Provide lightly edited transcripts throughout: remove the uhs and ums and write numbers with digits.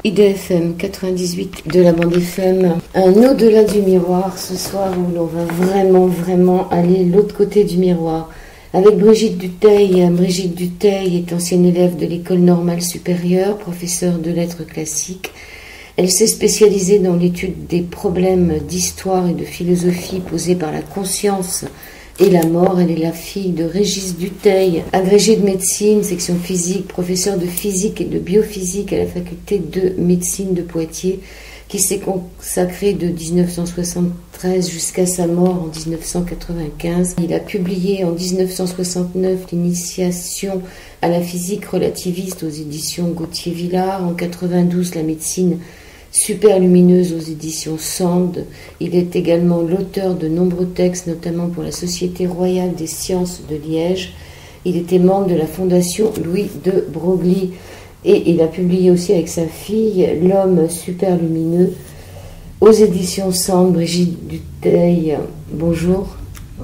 IDFM 98 de la bande FM, un au-delà du miroir ce soir où l'on va vraiment aller de l'autre côté du miroir avec Brigitte Dutheil. Brigitte Dutheil est ancienne élève de l'école normale supérieure, professeure de lettres classiques. Elle s'est spécialisée dans l'étude des problèmes d'histoire et de philosophie posés par la conscience et la mort. Elle est la fille de Régis Dutheil, agrégé de médecine, section physique, professeur de physique et de biophysique à la faculté de médecine de Poitiers, qui s'est consacré de 1973 jusqu'à sa mort en 1995. Il a publié en 1969 l'initiation à la physique relativiste aux éditions Gauthier-Villard, en 92 la médecine superlumineuse aux éditions Sand. Il est également l'auteur de nombreux textes, notamment pour la Société royale des sciences de Liège. Il était membre de la fondation Louis de Broglie et il a publié aussi avec sa fille L'homme superlumineux aux éditions Sand. Brigitte Dutheil, bonjour.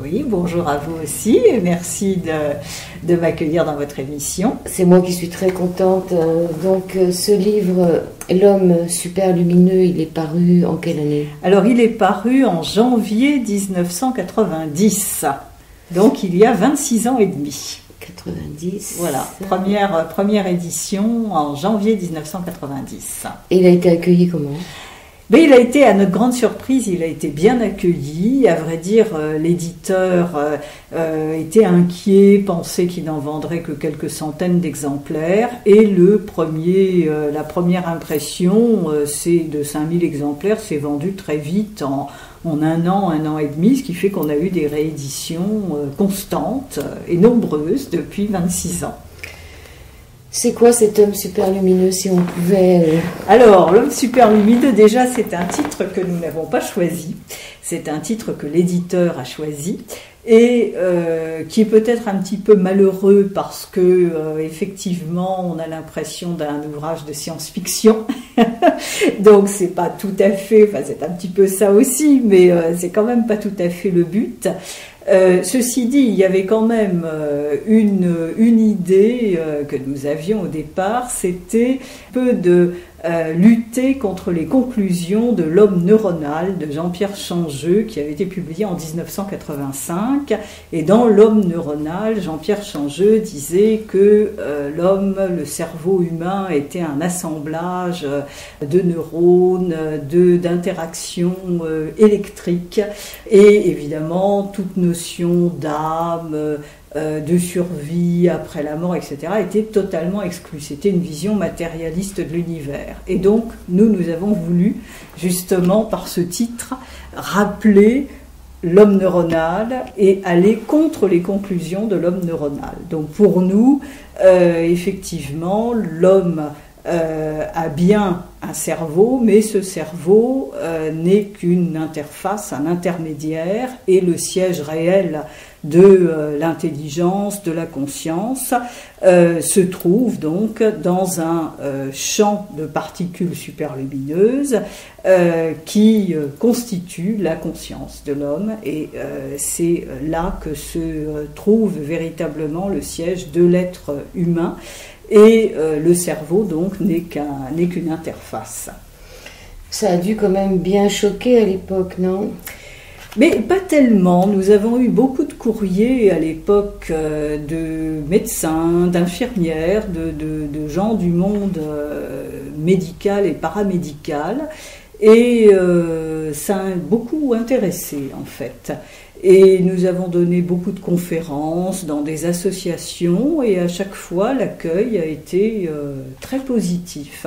Oui, bonjour à vous aussi et merci de m'accueillir dans votre émission. C'est moi qui suis très contente. Donc ce livre, L'homme superlumineux, il est paru en quelle année? Alors il est paru en janvier 1990, donc il y a 26 ans et demi. 90. Voilà, première édition en janvier 1990. Et il a été accueilli comment? Mais il a été, à notre grande surprise, il a été bien accueilli. À vrai dire, l'éditeur était inquiet, pensait qu'il n'en vendrait que quelques centaines d'exemplaires. Et la première impression, c'est de 5000 exemplaires, c'est vendu très vite en un an et demi, ce qui fait qu'on a eu des rééditions constantes et nombreuses depuis 26 ans. C'est quoi cet homme superlumineux, si on pouvait... Alors, l'homme superlumineux, déjà, c'est un titre que nous n'avons pas choisi. C'est un titre que l'éditeur a choisi et qui est peut-être un petit peu malheureux parce que, effectivement, on a l'impression d'un ouvrage de science-fiction. Donc, c'est pas tout à fait... Enfin, c'est un petit peu ça aussi, mais c'est quand même pas tout à fait le but. Ceci dit, il y avait quand même une idée que nous avions au départ, c'était peu de lutter contre les conclusions de L'homme neuronal de Jean-Pierre Changeux, qui avait été publié en 1985. Et dans L'homme neuronal, Jean-Pierre Changeux disait que le cerveau humain était un assemblage de neurones, d'interactions électriques, et évidemment toute notion d'âme, de survie après la mort, etc., était totalement exclue. C'était une vision matérialiste de l'univers. Et donc, nous avons voulu, justement, par ce titre, rappeler l'homme neuronal et aller contre les conclusions de l'homme neuronal. Donc, pour nous, effectivement, l'homme a bien un cerveau, mais ce cerveau n'est qu'une interface, un intermédiaire, et le siège réel de l'intelligence, de la conscience, se trouve donc dans un champ de particules superlumineuses qui constitue la conscience de l'homme, et c'est là que se trouve véritablement le siège de l'être humain. Et le cerveau, donc, n'est qu'une interface. Ça a dû quand même bien choquer à l'époque, non? Mais pas tellement. Nous avons eu beaucoup de courriers à l'époque de médecins, d'infirmières, de gens du monde médical et paramédical. Et ça a beaucoup intéressé, en fait. Et nous avons donné beaucoup de conférences dans des associations et à chaque fois l'accueil a été très positif.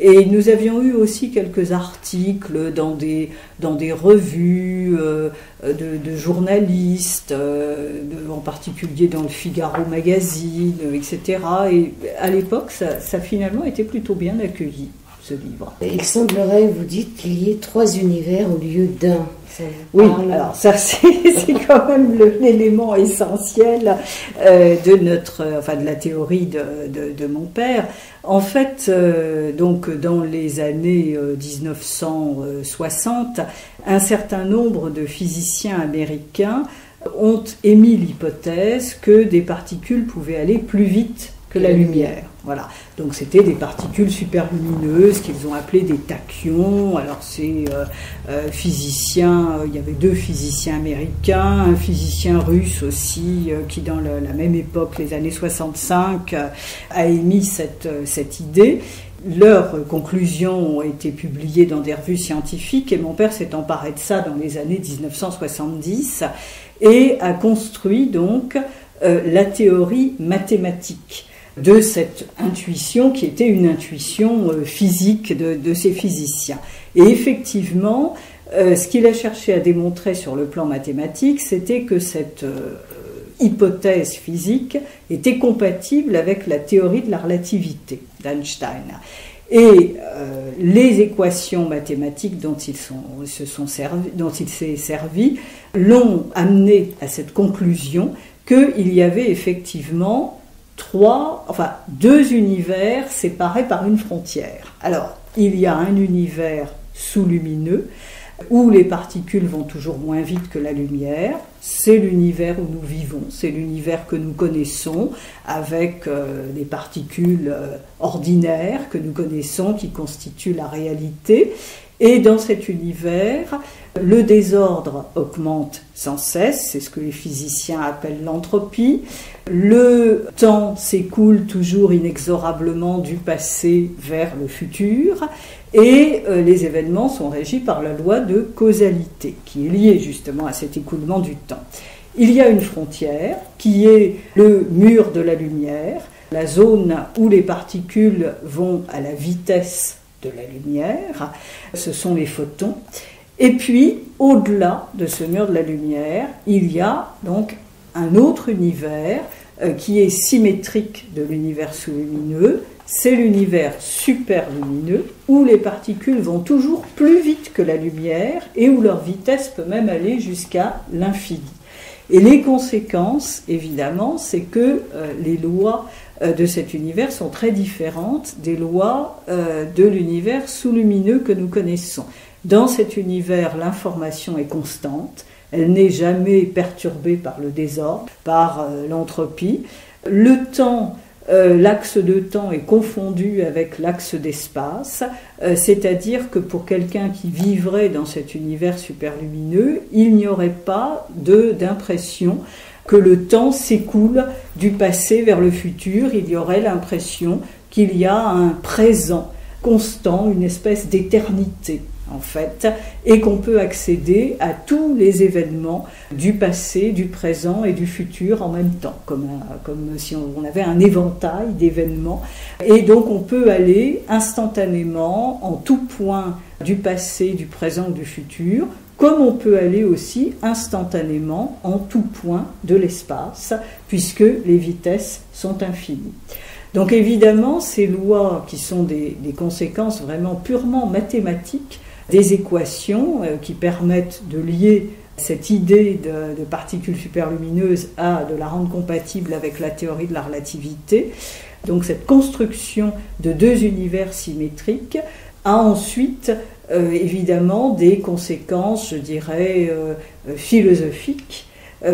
Et nous avions eu aussi quelques articles dans des revues de journalistes, en particulier dans le Figaro Magazine, etc. Et à l'époque, ça finalement était plutôt bien accueilli, ce livre. Il semblerait, vous dites, qu'il y ait 3 univers au lieu d'un. Oui, alors ça c'est quand même l'élément essentiel de la théorie de mon père. En fait, donc dans les années 1960, un certain nombre de physiciens américains ont émis l'hypothèse que des particules pouvaient aller plus vite que la lumière. Voilà. Donc c'était des particules superlumineuses qu'ils ont appelées des tachyons. Alors ces physiciens, il y avait 2 physiciens américains, un physicien russe aussi, qui dans la même époque, les années 65, a émis cette idée. Leurs conclusions ont été publiées dans des revues scientifiques et mon père s'est emparé de ça dans les années 1970 et a construit donc la théorie mathématique de cette intuition qui était une intuition physique de ces physiciens. Et effectivement, ce qu'il a cherché à démontrer sur le plan mathématique, c'était que cette hypothèse physique était compatible avec la théorie de la relativité d'Einstein. Et les équations mathématiques dont il s'est servi l'ont amené à cette conclusion qu'il y avait effectivement 2 univers séparés par une frontière. Alors, il y a un univers sous-lumineux où les particules vont toujours moins vite que la lumière. C'est l'univers où nous vivons, c'est l'univers que nous connaissons, avec des particules ordinaires que nous connaissons, qui constituent la réalité. Et dans cet univers, le désordre augmente sans cesse, c'est ce que les physiciens appellent l'entropie. Le temps s'écoule toujours inexorablement du passé vers le futur et les événements sont régis par la loi de causalité qui est liée justement à cet écoulement du temps. Il y a une frontière qui est le mur de la lumière, la zone où les particules vont à la vitesse de la lumière, ce sont les photons. Et puis, au-delà de ce mur de la lumière, il y a donc un autre univers qui est symétrique de l'univers sous-lumineux. C'est l'univers superlumineux où les particules vont toujours plus vite que la lumière et où leur vitesse peut même aller jusqu'à l'infini. Et les conséquences, évidemment, c'est que les lois de cet univers sont très différentes des lois de l'univers sous-lumineux que nous connaissons. Dans cet univers, l'information est constante, elle n'est jamais perturbée par le désordre, par l'entropie. Le temps, l'axe de temps est confondu avec l'axe d'espace, c'est-à-dire que pour quelqu'un qui vivrait dans cet univers superlumineux, il n'y aurait pas d'impression que le temps s'écoule du passé vers le futur, il y aurait l'impression qu'il y a un présent constant, une espèce d'éternité en fait, et qu'on peut accéder à tous les événements du passé, du présent et du futur en même temps, comme si on avait un éventail d'événements. Et donc on peut aller instantanément en tout point du passé, du présent ou du futur, comme on peut aller aussi instantanément en tout point de l'espace, puisque les vitesses sont infinies. Donc évidemment, ces lois qui sont des conséquences vraiment purement mathématiques, des équations qui permettent de lier cette idée de particules superlumineuses de la rendre compatible avec la théorie de la relativité. Donc cette construction de 2 univers symétriques a ensuite évidemment des conséquences, je dirais, philosophiques,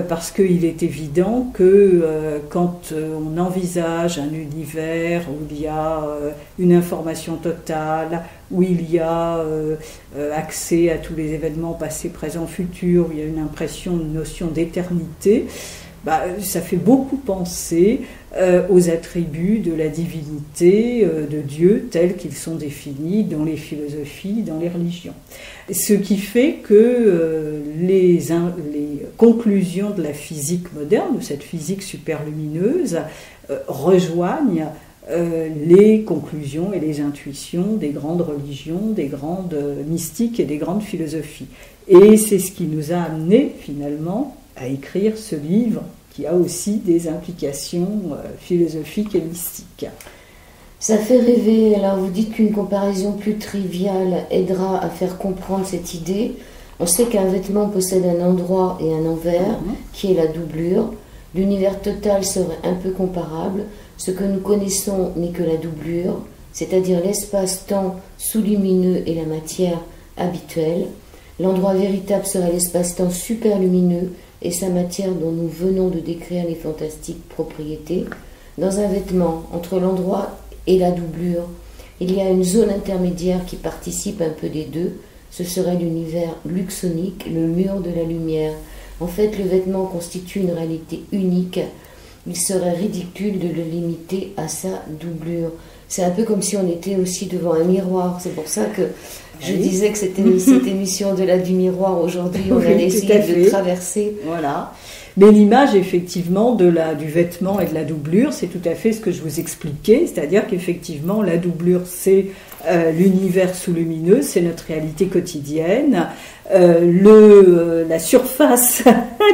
parce qu'il est évident que quand on envisage un univers où il y a une information totale, où il y a accès à tous les événements passés, présents, futurs, où il y a une notion d'éternité, ça fait beaucoup penser aux attributs de la divinité, de Dieu, tels qu'ils sont définis dans les philosophies, dans les religions. Ce qui fait que les conclusions de la physique moderne, de cette physique superlumineuse, rejoignent les conclusions et les intuitions des grandes religions, des grandes mystiques et des grandes philosophies. Et c'est ce qui nous a amené finalement à écrire ce livre qui a aussi des implications philosophiques et mystiques. Ça fait rêver. Alors vous dites qu'une comparaison plus triviale aidera à faire comprendre cette idée. On sait qu'un vêtement possède un endroit et un envers, qui est la doublure. L'univers total serait un peu comparable. Ce que nous connaissons n'est que la doublure, c'est-à-dire l'espace-temps sous-lumineux et la matière habituelle. L'endroit véritable serait l'espace-temps superlumineux et sa matière dont nous venons de décrire les fantastiques propriétés. dans un vêtement, entre l'endroit et la doublure, il y a une zone intermédiaire qui participe un peu des deux. Ce serait l'univers luxonique, le mur de la lumière. En fait, le vêtement constitue une réalité unique. Il serait ridicule de le limiter à sa doublure. C'est un peu comme si on était aussi devant un miroir. C'est pour ça que je disais que c'était cette émission au-delà du miroir. Aujourd'hui, on a essayé de traverser. Voilà. Mais l'image, effectivement, du vêtement et de la doublure, c'est tout à fait ce que je vous expliquais. C'est-à-dire qu'effectivement, la doublure, c'est l'univers sous-lumineux, c'est notre réalité quotidienne. La surface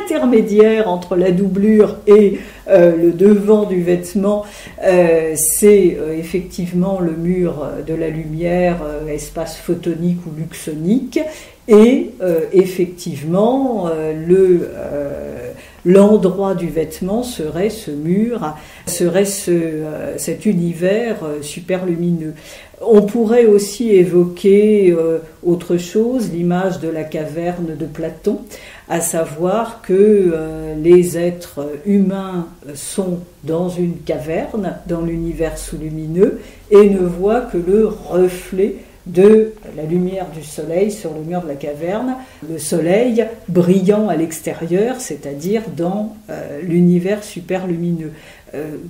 intermédiaire entre la doublure et le devant du vêtement, c'est effectivement le mur de la lumière, espace photonique ou luxonique, et effectivement l'endroit du vêtement serait ce mur, serait cet univers super lumineux. On pourrait aussi évoquer autre chose, l'image de la caverne de Platon, à savoir que les êtres humains sont dans une caverne, dans l'univers sous-lumineux, et ne voient que le reflet de la lumière du soleil sur le mur de la caverne, le soleil brillant à l'extérieur, c'est-à-dire dans l'univers super lumineux.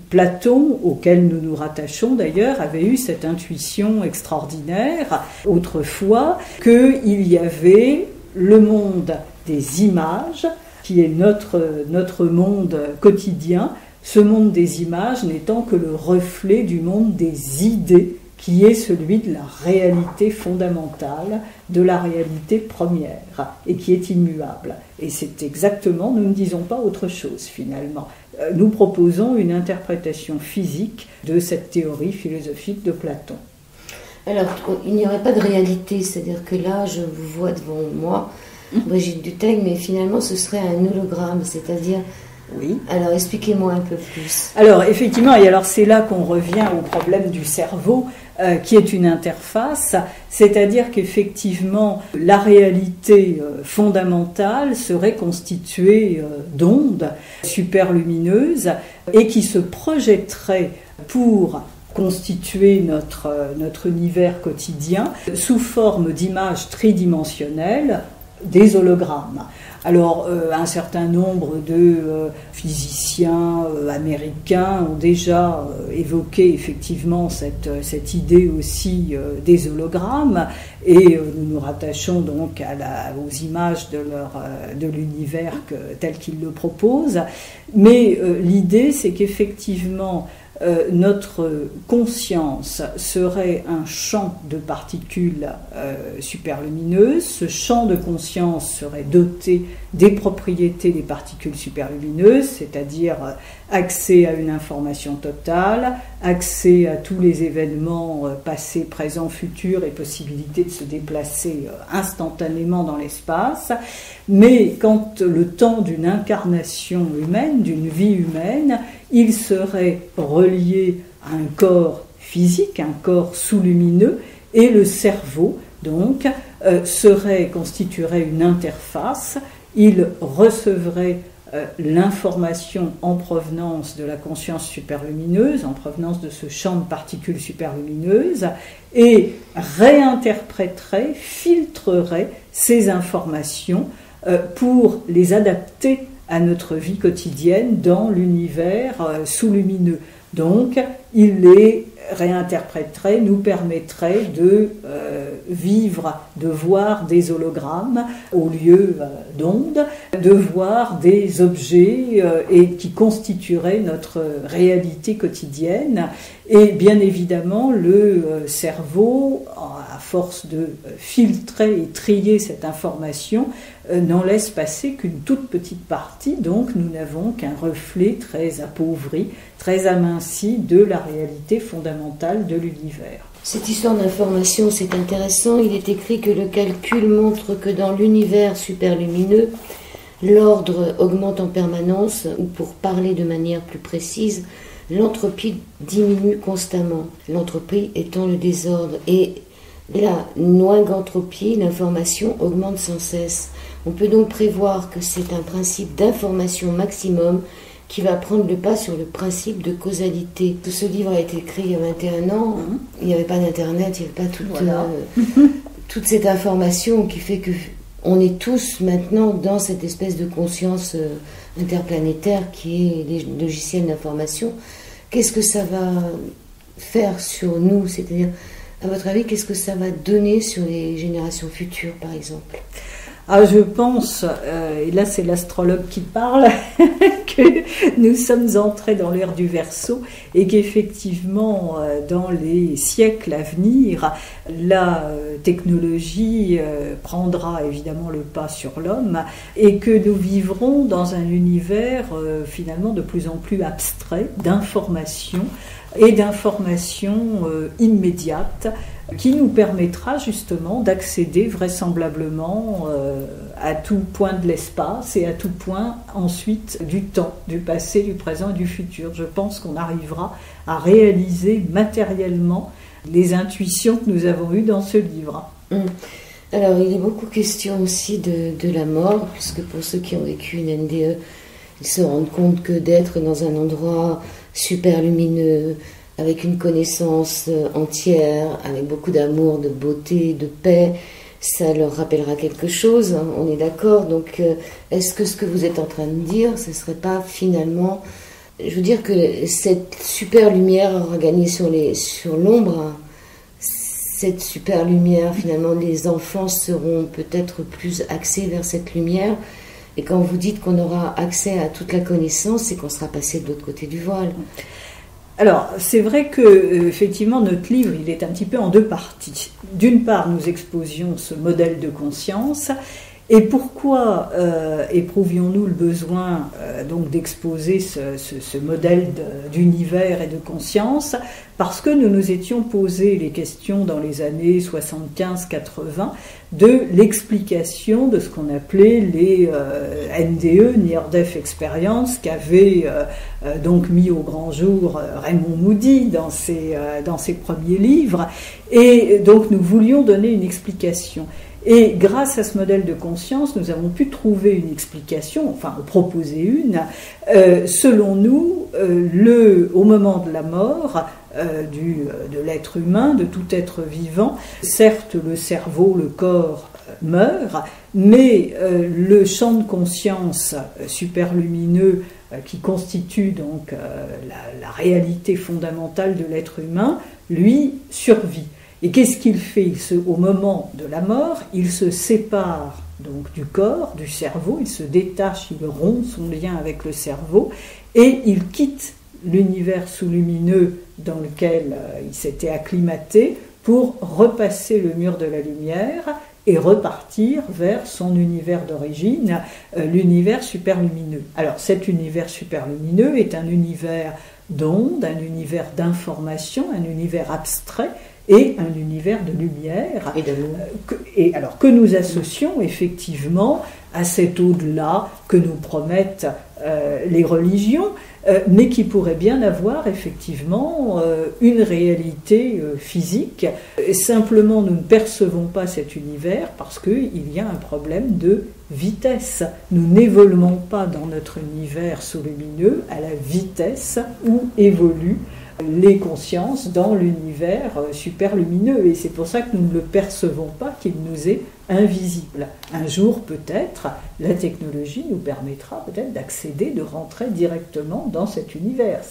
Platon, auquel nous nous rattachons d'ailleurs, avait eu cette intuition extraordinaire autrefois qu'il y avait le monde des images, qui est notre monde quotidien, ce monde des images n'étant que le reflet du monde des idées, qui est celui de la réalité fondamentale, de la réalité première, et qui est immuable. Et c'est exactement, nous ne disons pas autre chose finalement. Nous proposons une interprétation physique de cette théorie philosophique de Platon. Alors, il n'y aurait pas de réalité, c'est-à-dire que là, je vous vois devant moi, Brigitte Dutheil, mais finalement, ce serait un hologramme, c'est-à-dire... Oui. Alors, expliquez-moi un peu plus. Alors, effectivement, et alors c'est là qu'on revient au problème du cerveau, qui est une interface, c'est-à-dire qu'effectivement, la réalité fondamentale serait constituée d'ondes superlumineuses et qui se projetteraient pour constituer notre univers quotidien sous forme d'images tridimensionnelles, des hologrammes. Alors, un certain nombre de physiciens américains ont déjà évoqué effectivement cette idée aussi des hologrammes, et nous nous rattachons donc aux images de l'univers tel qu'ils le proposent. Mais l'idée, c'est qu'effectivement, notre conscience serait un champ de particules superlumineuses. Ce champ de conscience serait doté des propriétés des particules superlumineuses, c'est-à-dire accès à une information totale, accès à tous les événements passés, présents, futurs et possibilité de se déplacer instantanément dans l'espace. Mais quand le temps d'une incarnation humaine, d'une vie humaine, il serait relié à un corps physique, un corps sous-lumineux, et le cerveau, donc, constituerait une interface. Il recevrait l'information en provenance de la conscience superlumineuse, en provenance de ce champ de particules superlumineuses, et réinterpréterait, filtrerait ces informations pour les adapter à notre vie quotidienne dans l'univers sous-lumineux. Donc, il les réinterpréterait, nous permettrait de vivre, de voir des hologrammes au lieu d'ondes, de voir des objets et qui constitueraient notre réalité quotidienne. Et bien évidemment, le cerveau, à force de filtrer et trier cette information, n'en laisse passer qu'une toute petite partie, donc nous n'avons qu'un reflet très appauvri, très aminci de la réalité fondamentale de l'univers. Cette histoire d'information, c'est intéressant. Il est écrit que le calcul montre que dans l'univers superlumineux, l'ordre augmente en permanence, ou pour parler de manière plus précise, l'entropie diminue constamment. L'entropie étant le désordre. Et la noingentropie, l'information, augmente sans cesse. On peut donc prévoir que c'est un principe d'information maximum qui va prendre le pas sur le principe de causalité. Ce livre a été écrit il y a 21 ans, il n'y avait pas d'internet, il n'y avait pas toute cette information qui fait que on est tous maintenant dans cette espèce de conscience interplanétaire qui est les logiciels d'information. Qu'est-ce que ça va faire sur nous? C'est-à-dire, à votre avis, qu'est-ce que ça va donner sur les générations futures, par exemple? Ah, je pense, et là c'est l'astrologue qui parle, que nous sommes entrés dans l'ère du Verseau et qu'effectivement, dans les siècles à venir, la technologie prendra évidemment le pas sur l'homme et que nous vivrons dans un univers finalement de plus en plus abstrait d'informations et d'informations immédiates qui nous permettra justement d'accéder vraisemblablement à tout point de l'espace et à tout point ensuite du temps, du passé, du présent et du futur. Je pense qu'on arrivera à réaliser matériellement les intuitions que nous avons eues dans ce livre. Alors, il est beaucoup question aussi de la mort, puisque pour ceux qui ont vécu une NDE, ils se rendent compte que d'être dans un endroit super lumineux, avec une connaissance entière, avec beaucoup d'amour, de beauté, de paix, ça leur rappellera quelque chose, hein, on est d'accord. Donc, est-ce que ce que vous êtes en train de dire, ce ne serait pas finalement... Je veux dire que cette super lumière aura gagné sur l'ombre, hein. Cette super lumière, finalement, les enfants seront peut-être plus axés vers cette lumière. Et quand vous dites qu'on aura accès à toute la connaissance, c'est qu'on sera passé de l'autre côté du voile. Alors, c'est vrai que effectivement notre livre, il est un petit peu en deux parties. D'une part, nous exposions ce modèle de conscience. Et pourquoi éprouvions-nous le besoin donc d'exposer ce modèle d'univers et de conscience? Parce que nous nous étions posé les questions dans les années 75-80 de l'explication de ce qu'on appelait les NDE, Near Death Experience, qu'avait donc mis au grand jour Raymond Moody dans ses premiers livres. Et donc nous voulions donner une explication. Et grâce à ce modèle de conscience, nous avons pu trouver une explication, enfin proposer une, selon nous, au moment de la mort de l'être humain, de tout être vivant, certes le cerveau, le corps meurt, mais le champ de conscience superlumineux qui constitue donc la réalité fondamentale de l'être humain, lui, survit. Et qu'est-ce qu'il fait? Au moment de la mort, il se sépare donc du corps, du cerveau, il se détache, il rompt son lien avec le cerveau et il quitte l'univers sous-lumineux dans lequel il s'était acclimaté pour repasser le mur de la lumière et repartir vers son univers d'origine, l'univers superlumineux. Alors cet univers superlumineux est un univers d'ondes, un univers d'information, un univers abstrait, et un univers de lumière, et alors que nous associons effectivement à cet au-delà que nous promettent les religions, mais qui pourrait bien avoir effectivement une réalité physique. Et simplement, nous ne percevons pas cet univers parce qu'il y a un problème de vitesse. Nous n'évoluons pas dans notre univers sous-lumineux à la vitesse où évoluent les consciences dans l'univers super lumineux, et c'est pour ça que nous ne le percevons pas, qu'il nous est invisible. Un jour peut-être, la technologie nous permettra peut-être d'accéder, de rentrer directement dans cet univers.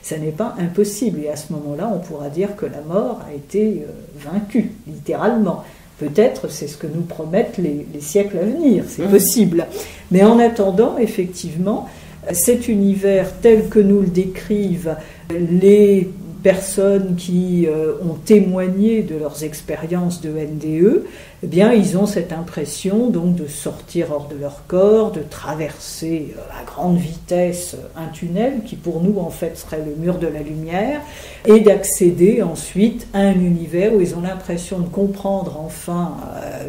Ça n'est pas impossible, et à ce moment-là, on pourra dire que la mort a été vaincue, littéralement. Peut-être c'est ce que nous promettent les siècles à venir, c'est possible. Mais en attendant, effectivement, cet univers tel que nous le décrivent les personnes qui ont témoigné de leurs expériences de NDE, eh bien, ils ont cette impression donc de sortir hors de leur corps, de traverser à grande vitesse un tunnel qui pour nous en fait serait le mur de la lumière, et d'accéder ensuite à un univers où ils ont l'impression de comprendre enfin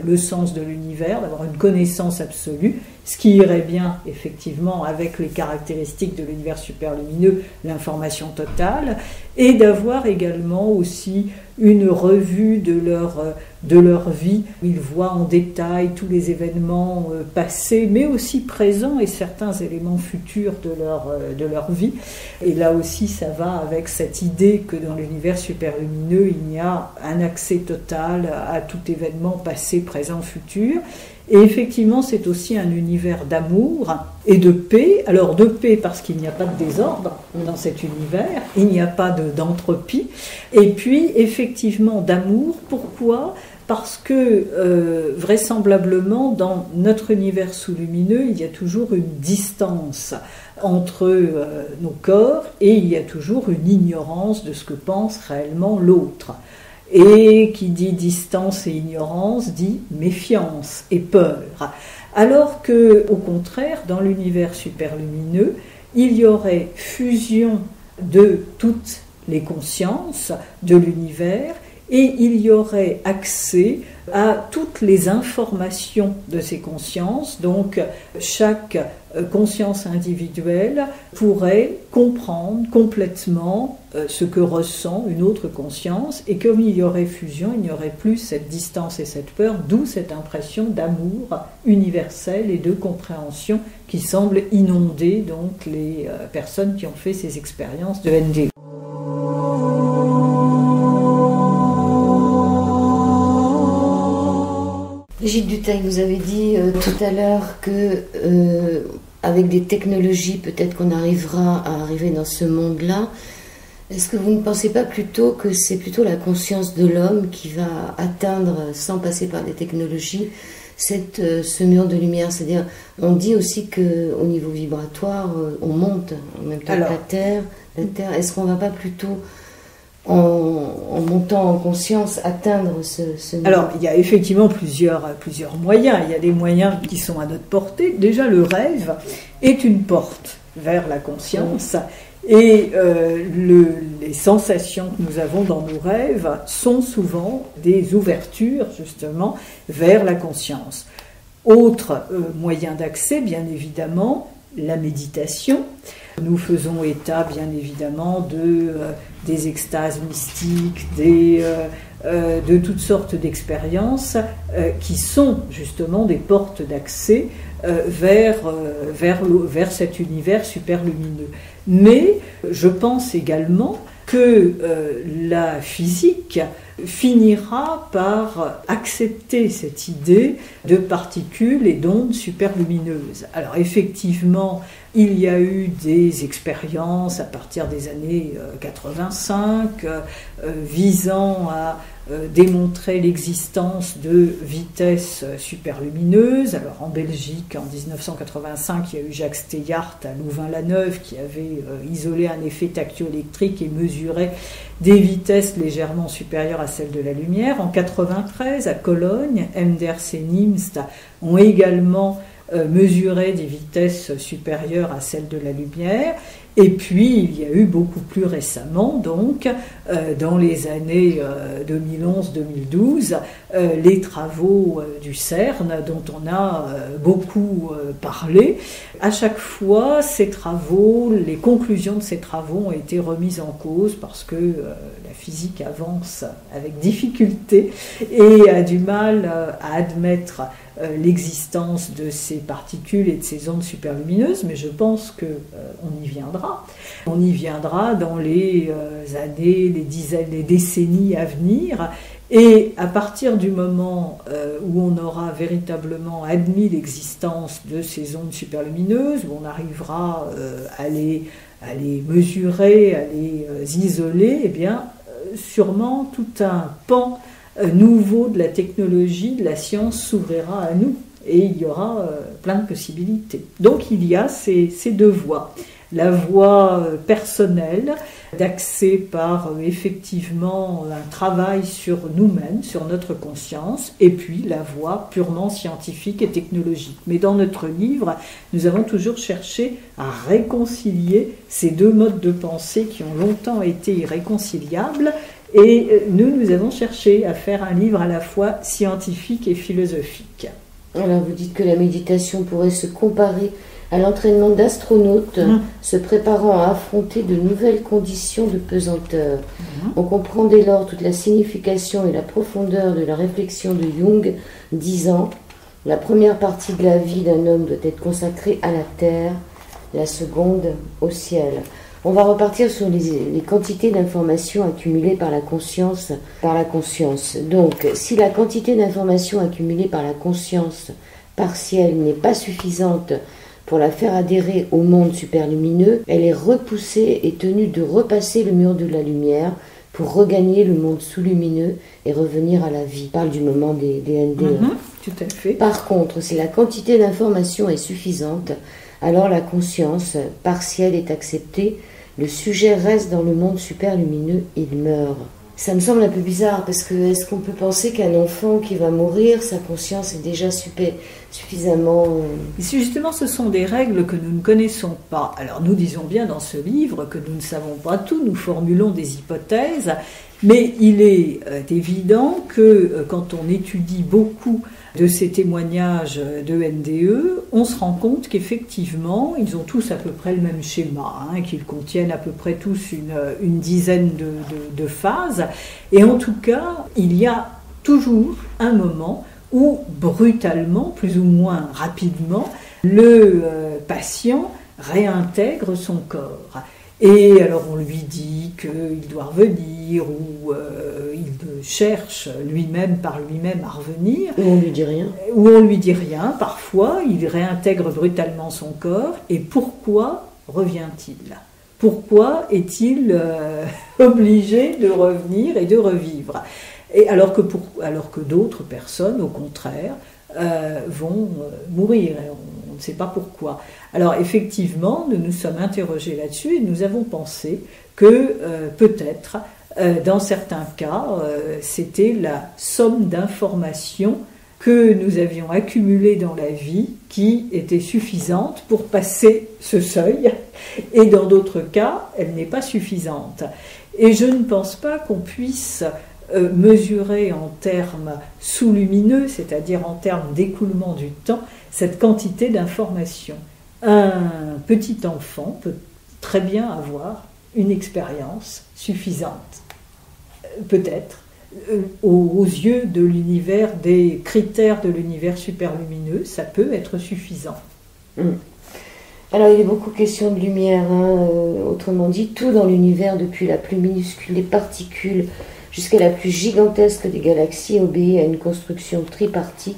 le sens de l'univers, d'avoir une connaissance absolue, ce qui irait bien effectivement avec les caractéristiques de l'univers superlumineux, l'information totale, et d'avoir également aussi une revue de leur vie. Ils voient en détail tous les événements passés, mais aussi présents et certains éléments futurs de leur vie. Et là aussi, ça va avec cette idée que dans l'univers superlumineux, il y a un accès total à tout événement passé, présent, futur. Et effectivement, c'est aussi un univers d'amour et de paix. Alors de paix parce qu'il n'y a pas de désordre dans cet univers, il n'y a pas d'entropie. Et puis effectivement d'amour, pourquoi ? Parce que vraisemblablement dans notre univers sous-lumineux, il y a toujours une distance entre nos corps et il y a toujours une ignorance de ce que pense réellement l'autre. Et qui dit distance et ignorance dit méfiance et peur. Alors que, au contraire, dans l'univers superlumineux, il y aurait fusion de toutes les consciences de l'univers et il y aurait accès à toutes les informations de ces consciences. Donc, chaque conscience individuelle pourrait comprendre complètement ce que ressent une autre conscience, et comme il y aurait fusion, il n'y aurait plus cette distance et cette peur, d'où cette impression d'amour universel et de compréhension qui semble inonder donc les personnes qui ont fait ces expériences de NDE. Brigitte Dutheil, vous avez dit tout à l'heure que avec des technologies, peut-être qu'on arrivera à arriver dans ce monde-là. Est-ce que vous ne pensez pas plutôt que c'est plutôt la conscience de l'homme qui va atteindre, sans passer par des technologies, ce mur de lumière? C'est-à-dire, on dit aussi qu'au niveau vibratoire, on monte en même temps que la Terre. Est-ce qu'on ne va pas plutôt, en montant en conscience, atteindre ce mur? Alors, il y a effectivement plusieurs moyens. Il y a des moyens qui sont à notre portée. Déjà, le rêve est une porte vers la conscience. Et les sensations que nous avons dans nos rêves sont souvent des ouvertures, justement, vers la conscience. Autre moyen d'accès, bien évidemment, la méditation. Nous faisons état, bien évidemment, des extases mystiques, de toutes sortes d'expériences qui sont justement des portes d'accès vers cet univers super lumineux. Mais je pense également que la physique finira par accepter cette idée de particules et d'ondes superlumineuses. Alors effectivement, il y a eu des expériences à partir des années 85 visant à démontrer l'existence de vitesses superlumineuses. Alors en Belgique, en 1985, il y a eu Jacques Steyart à Louvain-la-Neuve qui avait isolé un effet tachyoélectrique et mesuré des vitesses légèrement supérieures à celles de la lumière. En 1993, à Cologne, Mders et Nimst ont également mesuré des vitesses supérieures à celles de la lumière. Et puis, il y a eu beaucoup plus récemment, donc, dans les années 2011-2012, les travaux du CERN, dont on a beaucoup parlé. À chaque fois, ces travaux, les conclusions de ces travaux ont été remises en cause parce que la physique avance avec difficulté et a du mal à admettre l'existence de ces particules et de ces ondes superlumineuses, mais je pense qu'on y viendra. On y viendra dans les années, les dizaines, les décennies à venir, et à partir du moment où on aura véritablement admis l'existence de ces ondes superlumineuses, où on arrivera à les mesurer, à les isoler, eh bien, sûrement tout un pan nouveau de la technologie, de la science s'ouvrira à nous et il y aura plein de possibilités. Donc il y a ces deux voies. La voie personnelle d'accès par effectivement un travail sur nous-mêmes, sur notre conscience, et puis la voie purement scientifique et technologique. Mais dans notre livre, nous avons toujours cherché à réconcilier ces deux modes de pensée qui ont longtemps été irréconciliables. Et nous avons cherché à faire un livre à la fois scientifique et philosophique. Alors vous dites que la méditation pourrait se comparer à l'entraînement d'astronautes se préparant à affronter de nouvelles conditions de pesanteur. On comprend dès lors toute la signification et la profondeur de la réflexion de Jung, disant « La première partie de la vie d'un homme doit être consacrée à la terre, la seconde au ciel ». On va repartir sur les quantités d'informations accumulées par la conscience. Donc, si la quantité d'informations accumulées par la conscience partielle n'est pas suffisante pour la faire adhérer au monde superlumineux, elle est repoussée et tenue de repasser le mur de la lumière pour regagner le monde sous-lumineux et revenir à la vie. On parle du moment des NDE. Tout à fait. Par contre, si la quantité d'informations est suffisante, alors la conscience partielle est acceptée, le sujet reste dans le monde superlumineux, il meurt. Ça me semble un peu bizarre parce que est-ce qu'on peut penser qu'un enfant qui va mourir, sa conscience est déjà suffisamment... Justement, ce sont des règles que nous ne connaissons pas. Alors nous disons bien dans ce livre que nous ne savons pas tout, nous formulons des hypothèses, mais il est évident que quand on étudie beaucoup de ces témoignages de NDE, on se rend compte qu'effectivement, ils ont tous à peu près le même schéma, qu'ils contiennent à peu près tous une dizaine de phases. Et en tout cas, il y a toujours un moment où, brutalement, plus ou moins rapidement, le patient réintègre son corps. Et alors on lui dit qu'il doit revenir ou il cherche lui-même par lui-même à revenir. Ou on lui dit rien. Ou on lui dit rien. Parfois, il réintègre brutalement son corps. Et pourquoi revient-il ? Pourquoi est-il obligé de revenir et de revivre ? Et alors que d'autres personnes, au contraire, vont mourir. Et on ne sait pas pourquoi. Alors effectivement, nous nous sommes interrogés là-dessus et nous avons pensé que peut-être, dans certains cas, c'était la somme d'informations que nous avions accumulées dans la vie qui était suffisante pour passer ce seuil, et dans d'autres cas, elle n'est pas suffisante. Et je ne pense pas qu'on puisse mesurer en termes sous-lumineux, c'est-à-dire en termes d'écoulement du temps, cette quantité d'informations. Un petit enfant peut très bien avoir une expérience suffisante, peut-être, aux yeux de l'univers, des critères de l'univers superlumineux, ça peut être suffisant. Alors il est beaucoup question de lumière, autrement dit, tout dans l'univers, depuis la plus minuscule des particules jusqu'à la plus gigantesque des galaxies, obéit à une construction tripartique.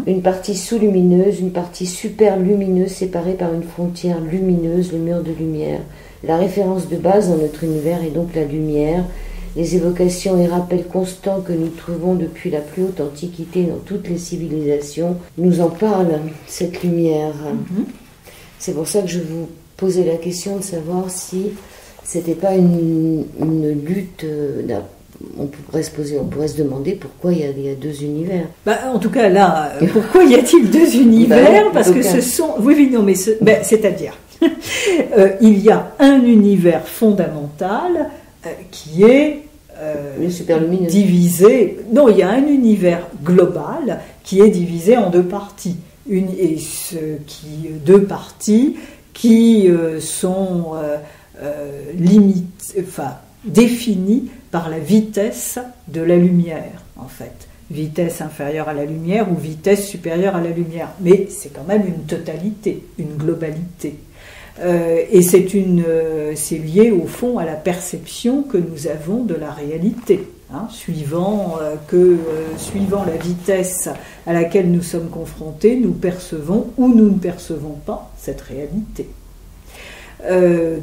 Une partie sous-lumineuse, une partie super-lumineuse séparée par une frontière lumineuse, le mur de lumière. La référence de base dans notre univers est donc la lumière. Les évocations et rappels constants que nous trouvons depuis la plus haute antiquité dans toutes les civilisations nous en parlent, cette lumière. C'est pour ça que je vous posais la question de savoir si c'était pas une lutte on pourrait se demander pourquoi il y a deux univers. En tout cas, là, pourquoi y a-t-il deux univers ? Parce que ce sont... Oui, non, mais c'est-à-dire, il y a un univers fondamental qui est le superlumineux. Divisé... Non, il y a un univers global qui est divisé en deux parties. Deux parties qui sont définies par la vitesse de la lumière, en fait. Vitesse inférieure à la lumière ou vitesse supérieure à la lumière. Mais c'est quand même une totalité, une globalité. Et c'est lié, au fond, à la perception que nous avons de la réalité. Suivant la vitesse à laquelle nous sommes confrontés, nous percevons ou nous ne percevons pas cette réalité.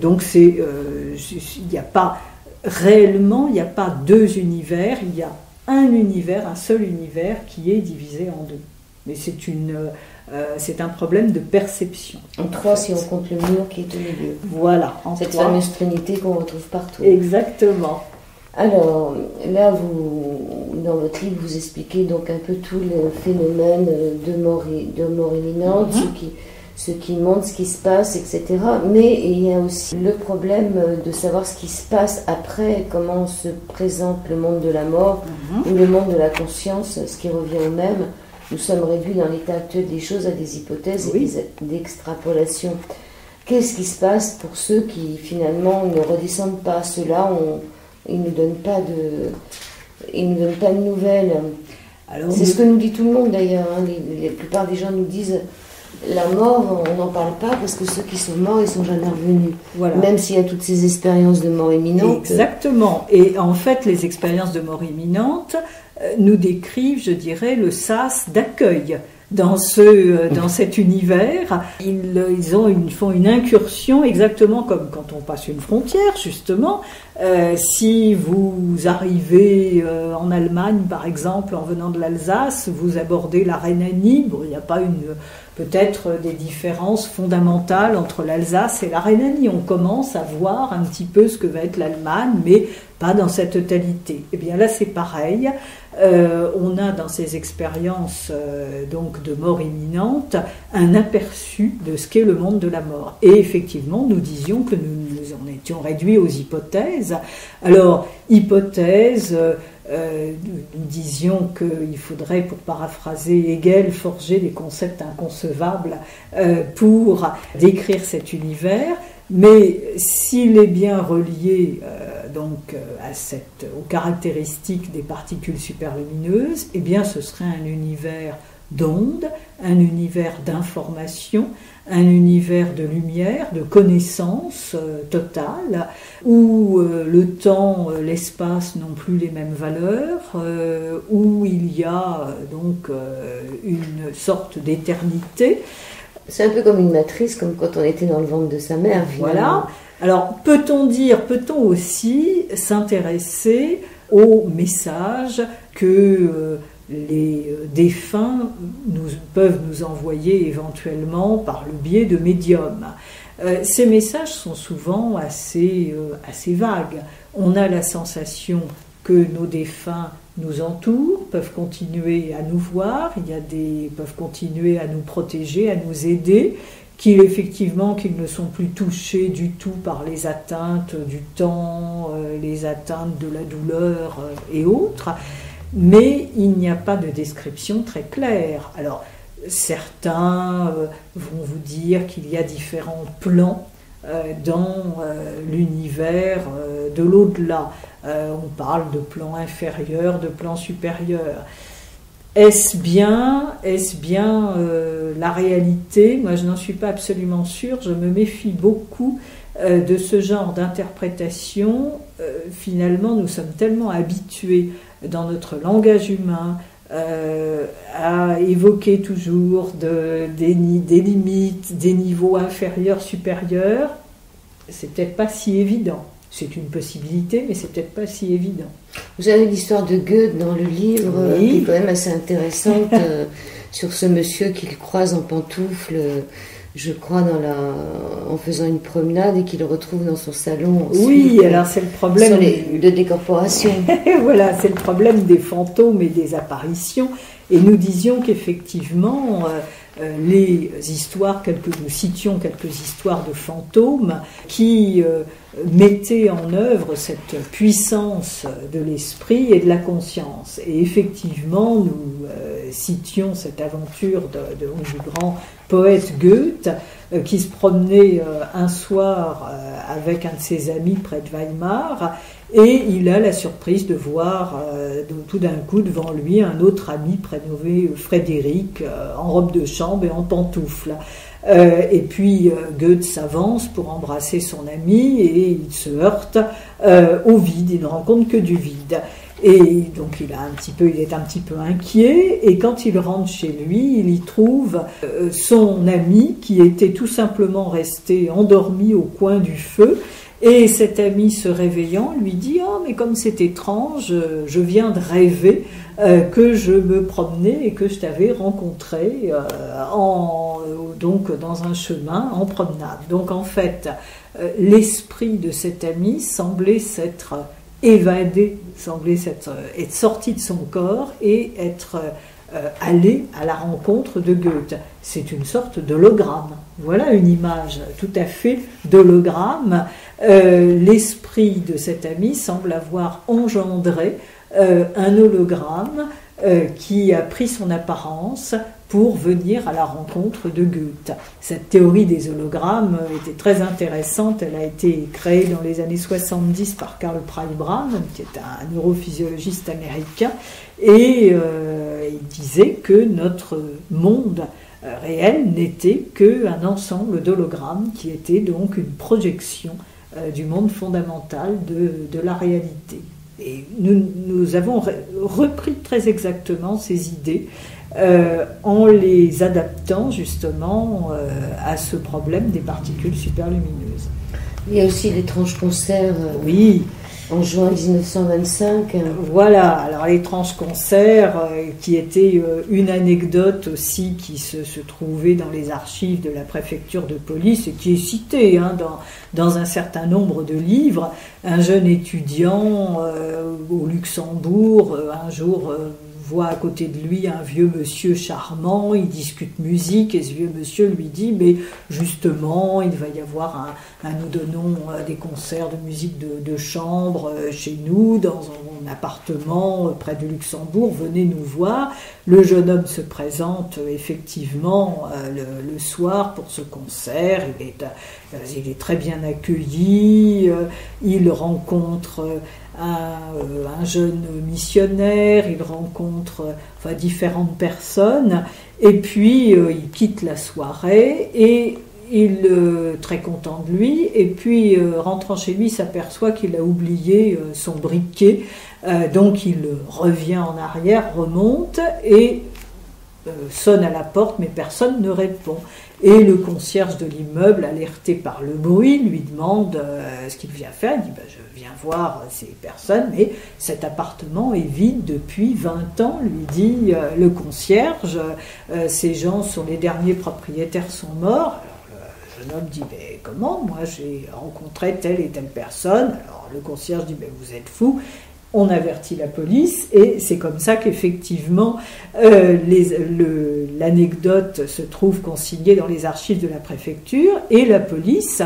Donc il n'y a pas réellement, il n'y a pas deux univers, il y a un seul univers qui est divisé en deux. Mais c'est un problème de perception. En trois, si on compte le mur qui est au milieu. Voilà. Cette fameuse trinité qu'on retrouve partout. Exactement. Alors, là, dans votre livre, vous expliquez donc un peu tout le phénomène de mort imminente, ce qui montre, ce qui se passe, etc. Mais il y a aussi le problème de savoir ce qui se passe après, comment se présente le monde de la mort ou le monde de la conscience, ce qui revient au même. nous sommes réduits dans l'état actuel des choses à des hypothèses et des extrapolations. Qu'est-ce qui se passe pour ceux qui finalement ne redescendent pas? Ceux-là, ils ne nous donnent pas de nouvelles. C'est ce que nous dit tout le monde d'ailleurs. Hein. La plupart des gens nous disent la mort, on n'en parle pas parce que ceux qui sont morts, ils sont jamais revenus. Voilà. Même s'il y a toutes ces expériences de mort imminente. Exactement. Et en fait, les expériences de mort imminente nous décrivent, je dirais, le sas d'accueil. Dans cet univers, ils font une incursion exactement comme quand on passe une frontière, justement. Si vous arrivez en Allemagne, par exemple, en venant de l'Alsace, vous abordez la Rhénanie, bon, il n'y a pas peut-être des différences fondamentales entre l'Alsace et la Rhénanie. On commence à voir un petit peu ce que va être l'Allemagne, mais pas dans sa totalité. Et bien là, c'est pareil. On a dans ces expériences donc de mort imminente un aperçu de ce qu'est le monde de la mort. Et effectivement, nous disions que nous en étions réduits aux hypothèses. Alors, hypothèse, nous disions qu'il faudrait, pour paraphraser Hegel, forger des concepts inconcevables pour décrire cet univers. Mais s'il est bien relié aux caractéristiques des particules superlumineuses, eh bien ce serait un univers d'ondes, un univers d'information, un univers de lumière, de connaissance totale, où le temps, l'espace n'ont plus les mêmes valeurs, où il y a une sorte d'éternité. C'est un peu comme une matrice, comme quand on était dans le ventre de sa mère. Finalement. Voilà. Alors, peut-on aussi s'intéresser aux messages que les défunts peuvent nous envoyer éventuellement par le biais de médiums? Ces messages sont souvent assez vagues. On a la sensation que nos défunts nous entourent, peuvent continuer à nous voir, peuvent continuer à nous protéger, à nous aider, qu'ils ne sont plus touchés du tout par les atteintes du temps, les atteintes de la douleur et autres, mais il n'y a pas de description très claire. Alors, certains vont vous dire qu'il y a différents plans dans l'univers de l'au-delà. On parle de plan inférieur, de plan supérieur. Est-ce bien la réalité? Moi, je n'en suis pas absolument sûre. Je me méfie beaucoup de ce genre d'interprétation. Finalement, nous sommes tellement habitués dans notre langage humain à évoquer toujours des limites, des niveaux inférieurs, supérieurs. C'est peut-être pas si évident. C'est une possibilité, mais c'est peut-être pas si évident. Vous avez l'histoire de Goethe dans le livre, qui est quand même assez intéressante, sur ce monsieur qu'il croise en pantoufles, je crois, en faisant une promenade, et qu'il le retrouve dans son salon. Ensuite, oui, alors c'est le problème de décorporation. Voilà, c'est le problème des fantômes et des apparitions. Et nous disions qu'effectivement, nous citions quelques histoires de fantômes qui mettaient en œuvre cette puissance de l'esprit et de la conscience. Et effectivement, nous citions cette aventure du grand poète Goethe qui se promenait un soir avec un de ses amis près de Weimar, et il a la surprise de voir tout d'un coup devant lui un autre ami prénommé Frédéric en robe de chambre et en pantoufles. Et puis Goethe s'avance pour embrasser son ami et il se heurte au vide, il ne rencontre que du vide. Et donc il est un petit peu inquiet, et quand il rentre chez lui, il y trouve son ami qui était tout simplement resté endormi au coin du feu. Et cet ami, se réveillant, lui dit « Oh, mais comme c'est étrange, je viens de rêver que je me promenais et que je t'avais rencontré donc dans un chemin en promenade. » Donc en fait, l'esprit de cet ami semblait s'être évadé, semblait être sorti de son corps et être allé à la rencontre de Goethe. C'est une sorte d'hologramme. Voilà une image tout à fait d'hologramme. L'esprit de cet ami semble avoir engendré un hologramme qui a pris son apparence pour venir à la rencontre de Goethe. Cette théorie des hologrammes était très intéressante. Elle a été créée dans les années 70 par Karl Pribram, qui est un neurophysiologiste américain, et il disait que notre monde réel n'était qu'un ensemble d'hologrammes qui était donc une projection du monde fondamental de la réalité. Et nous avons repris très exactement ces idées en les adaptant justement à ce problème des particules superlumineuses. Il y a aussi l'étrange concert oui. En juin 1925. Voilà, alors l'étrange concert qui était une anecdote aussi qui se trouvait dans les archives de la préfecture de police et qui est citée dans un certain nombre de livres. Un jeune étudiant au Luxembourg, un jour voit à côté de lui un vieux monsieur charmant, il discute musique et ce vieux monsieur lui dit mais justement il va y avoir nous donnons des concerts de musique de chambre chez nous dans un appartement près de Luxembourg, venez nous voir. Le jeune homme se présente effectivement le soir pour ce concert, il est très bien accueilli, il rencontre un jeune missionnaire, il rencontre différentes personnes et puis il quitte la soirée et il est très content de lui et puis rentrant chez lui il s'aperçoit qu'il a oublié son briquet, donc il revient en arrière, remonte et sonne à la porte mais personne ne répond. Et le concierge de l'immeuble, alerté par le bruit, lui demande ce qu'il vient faire. Il dit je viens voir ces personnes, mais cet appartement est vide depuis 20 ans, lui dit le concierge. Ces gens sont les derniers propriétaires, sont morts. Alors le jeune homme dit mais comment? Moi j'ai rencontré telle et telle personne. Alors le concierge dit mais vous êtes fou. On avertit la police et c'est comme ça qu'effectivement l'anecdote se trouve consignée dans les archives de la préfecture et la police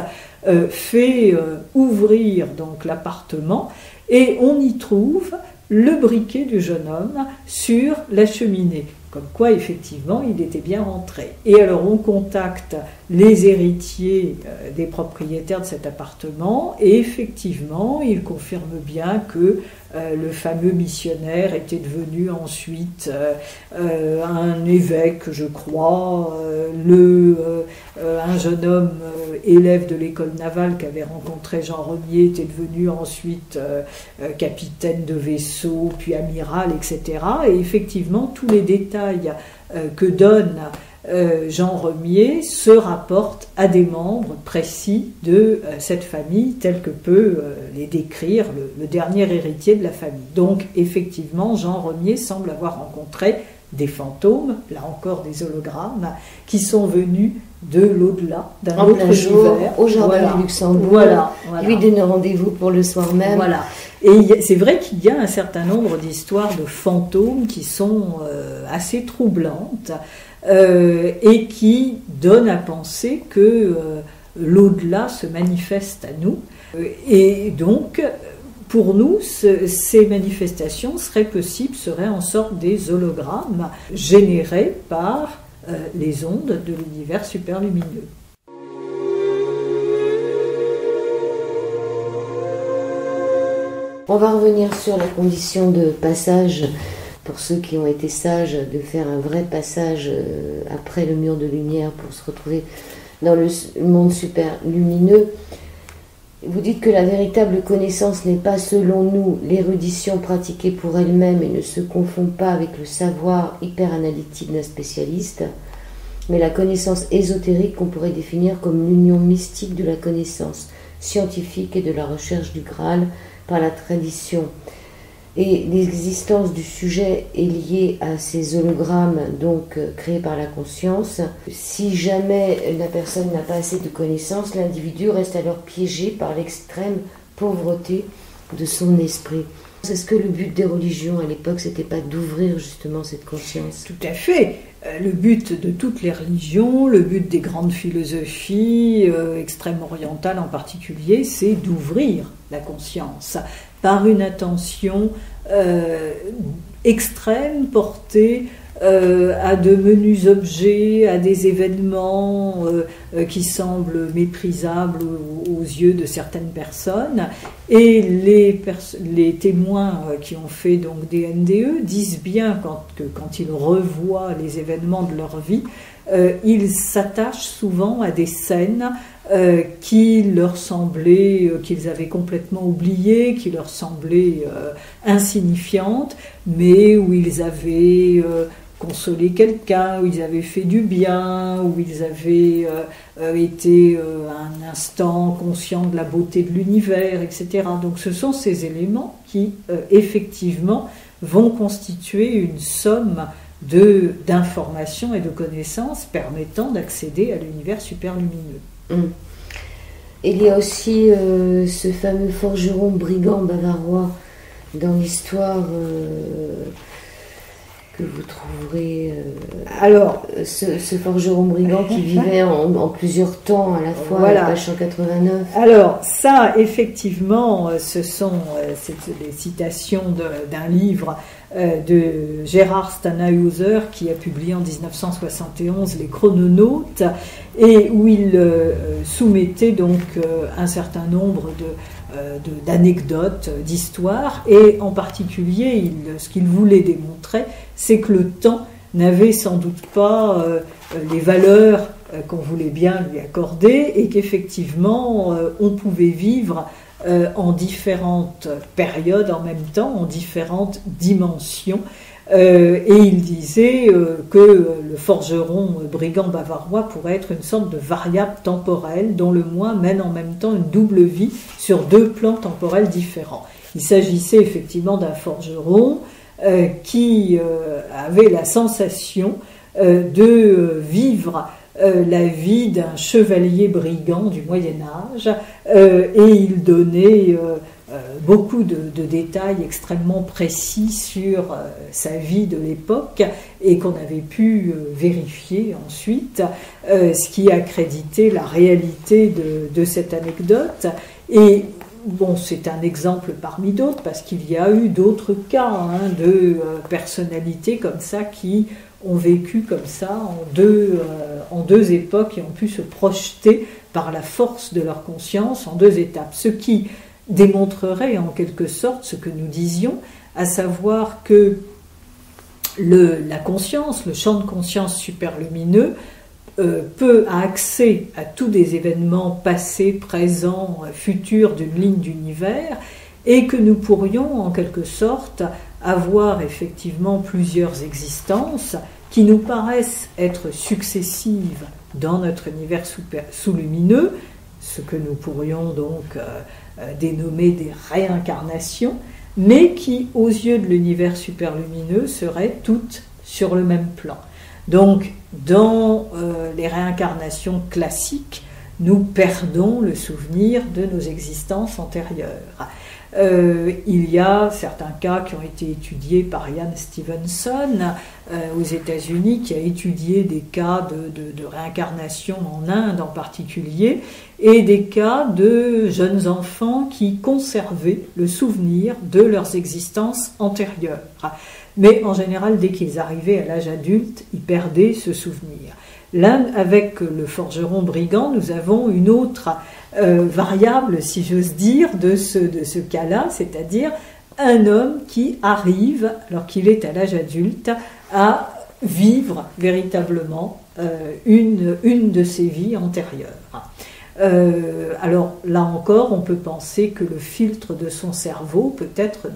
fait ouvrir donc l'appartement et on y trouve le briquet du jeune homme sur la cheminée. Comme quoi, effectivement, il était bien rentré. Et alors, on contacte les héritiers des propriétaires de cet appartement, et effectivement, ils confirment bien que le fameux missionnaire était devenu ensuite un évêque, je crois, un jeune homme élève de l'école navale qu'avait rencontré Jean Remier était devenu ensuite capitaine de vaisseau, puis amiral, etc. Et effectivement, tous les détails que donne Jean Remier se rapportent à des membres précis de cette famille, tel que peut les décrire le dernier héritier de la famille. Donc, effectivement, Jean Remier semble avoir rencontré des fantômes, là encore des hologrammes, qui sont venus de l'au-delà, d'un autre univers. Au jardin du Luxembourg, voilà. Lui donne rendez-vous pour le soir même. Voilà. Et c'est vrai qu'il y a un certain nombre d'histoires de fantômes qui sont assez troublantes et qui donnent à penser que l'au-delà se manifeste à nous. Et donc, pour nous, ces manifestations seraient possibles, seraient en sorte des hologrammes générés par les ondes de l'univers superlumineux. On va revenir sur la condition de passage, pour ceux qui ont été sages, de faire un vrai passage après le mur de lumière pour se retrouver dans le monde superlumineux. Vous dites que la véritable connaissance n'est pas, selon nous, l'érudition pratiquée pour elle-même et ne se confond pas avec le savoir hyper-analytique d'un spécialiste, mais la connaissance ésotérique qu'on pourrait définir comme l'union mystique de la connaissance scientifique et de la recherche du Graal par la tradition. Et l'existence du sujet est liée à ces hologrammes donc créés par la conscience. Si jamais la personne n'a pas assez de connaissances, l'individu reste alors piégé par l'extrême pauvreté de son esprit. Est-ce que le but des religions à l'époque, c'était pas d'ouvrir justement cette conscience? Tout à fait. Le but de toutes les religions, le but des grandes philosophies, extrême-orientales en particulier, c'est d'ouvrir la conscience par une attention extrême porté à de menus objets, à des événements qui semblent méprisables aux yeux de certaines personnes. Et les témoins qui ont fait donc des NDE disent bien que quand ils revoient les événements de leur vie, ils s'attachent souvent à des scènes qui leur semblaient, qu'ils avaient complètement oubliées, qui leur semblaient insignifiantes, mais où ils avaient consolé quelqu'un, où ils avaient fait du bien, où ils avaient été un instant conscients de la beauté de l'univers, etc. Donc ce sont ces éléments qui, effectivement, vont constituer une somme d'informations et de connaissances permettant d'accéder à l'univers superlumineux. Il y a aussi ce fameux forgeron brigand bavarois dans l'histoire que vous trouverez. Alors, ce forgeron brigand qui vivait en plusieurs temps à la fois, voilà. Page 189. Alors, ça, effectivement, ce sont les citations d'un livre de Gerhard Stannhauser qui a publié en 1971 Les Chrononautes, et où il soumettait donc un certain nombre d'anecdotes, d'histoires, et en particulier ce qu'il voulait démontrer, c'est que le temps n'avait sans doute pas les valeurs qu'on voulait bien lui accorder, et qu'effectivement on pouvait vivre en différentes périodes en même temps, en différentes dimensions. Et il disait que le forgeron brigand bavarois pourrait être une sorte de variable temporelle dont le moi mène en même temps une double vie sur deux plans temporels différents. Il s'agissait effectivement d'un forgeron qui avait la sensation de vivre la vie d'un chevalier brigand du Moyen-Âge, et il donnait beaucoup de détails extrêmement précis sur sa vie de l'époque, et qu'on avait pu vérifier ensuite, ce qui accréditait la réalité de cette anecdote. Et bon, c'est un exemple parmi d'autres, parce qu'il y a eu d'autres cas de personnalités comme ça qui ont vécu comme ça en deux époques, et ont pu se projeter par la force de leur conscience en deux étapes. Ce qui démontrerait en quelque sorte ce que nous disions, à savoir que la conscience, le champ de conscience superlumineux, a accès à tous des événements passés, présents, futurs d'une ligne d'univers, et que nous pourrions en quelque sorte avoir effectivement plusieurs existences qui nous paraissent être successives dans notre univers sous-lumineux, ce que nous pourrions donc dénommer des réincarnations, mais qui, aux yeux de l'univers superlumineux, seraient toutes sur le même plan. Donc, dans les réincarnations classiques, nous perdons le souvenir de nos existences antérieures. Il y a certains cas qui ont été étudiés par Ian Stevenson aux États-Unis, qui a étudié des cas de réincarnation en Inde en particulier, et des cas de jeunes enfants qui conservaient le souvenir de leurs existences antérieures. Mais en général, dès qu'ils arrivaient à l'âge adulte, ils perdaient ce souvenir. Là, avec le forgeron brigand, nous avons une autre variable, si j'ose dire, de ce cas-là, c'est-à-dire un homme qui arrive, alors qu'il est à l'âge adulte, à vivre véritablement une de ses vies antérieures. Alors là encore, on peut penser que le filtre de son cerveau peut-être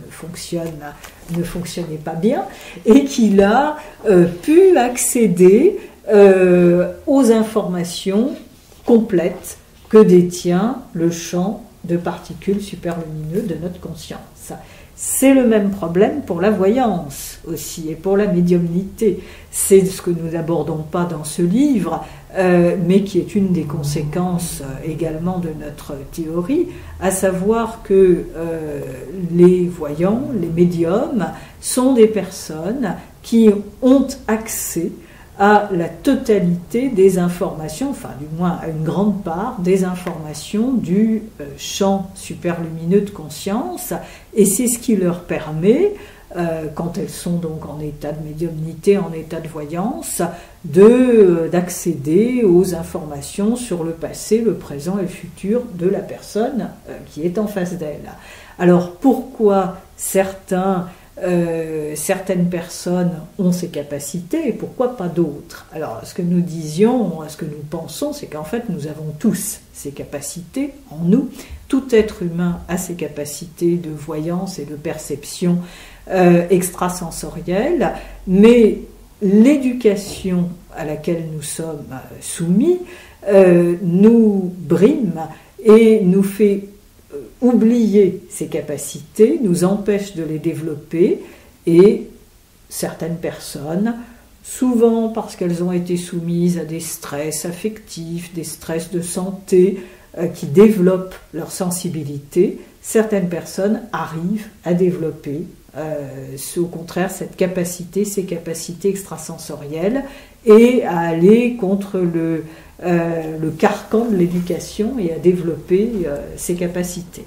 ne fonctionnait pas bien, et qu'il a pu accéder aux informations complètes que détient le champ de particules superlumineux de notre conscience. C'est le même problème pour la voyance aussi, et pour la médiumnité. C'est ce que nous n'abordons pas dans ce livre, mais qui est une des conséquences également de notre théorie, à savoir que les voyants, les médiums, sont des personnes qui ont accès à la totalité des informations, enfin du moins à une grande part des informations du champ superlumineux de conscience, et c'est ce qui leur permet quand elles sont donc en état de médiumnité, en état de voyance, d'accéder aux informations sur le passé, le présent et le futur de la personne qui est en face d'elle. Alors pourquoi certaines personnes ont ces capacités et pourquoi pas d'autres? Alors ce que nous disions, ce que nous pensons, c'est qu'en fait nous avons tous ces capacités en nous. Tout être humain a ces capacités de voyance et de perception extrasensorielle, mais l'éducation à laquelle nous sommes soumis nous brime et nous fait oublier ces capacités, nous empêche de les développer, et certaines personnes, souvent parce qu'elles ont été soumises à des stress affectifs, des stress de santé qui développent leur sensibilité, certaines personnes arrivent à développer au contraire cette capacité, ces capacités extrasensorielles, et à aller contre le carcan de l'éducation et à développer ces capacités.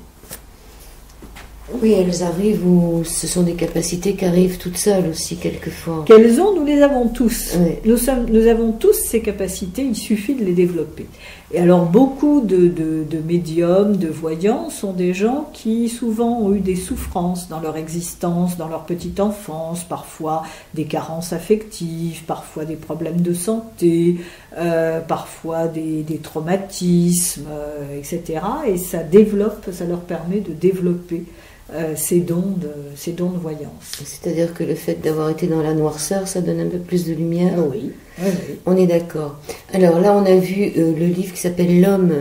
Oui, elles arrivent, ou ce sont des capacités qui arrivent toutes seules aussi quelquefois. Qu'elles ont, nous les avons tous. Oui. Nous avons tous ces capacités, il suffit de les développer. Et alors beaucoup de médiums, de voyants sont des gens qui souvent ont eu des souffrances dans leur existence, dans leur petite enfance, parfois des carences affectives, parfois des problèmes de santé, parfois des traumatismes, etc. Et ça leur permet de développer ces dons de voyance. C'est-à-dire que le fait d'avoir été dans la noirceur, ça donne un peu plus de lumière. Oui, oui, oui. On est d'accord. Alors là, on a vu le livre qui s'appelle L'homme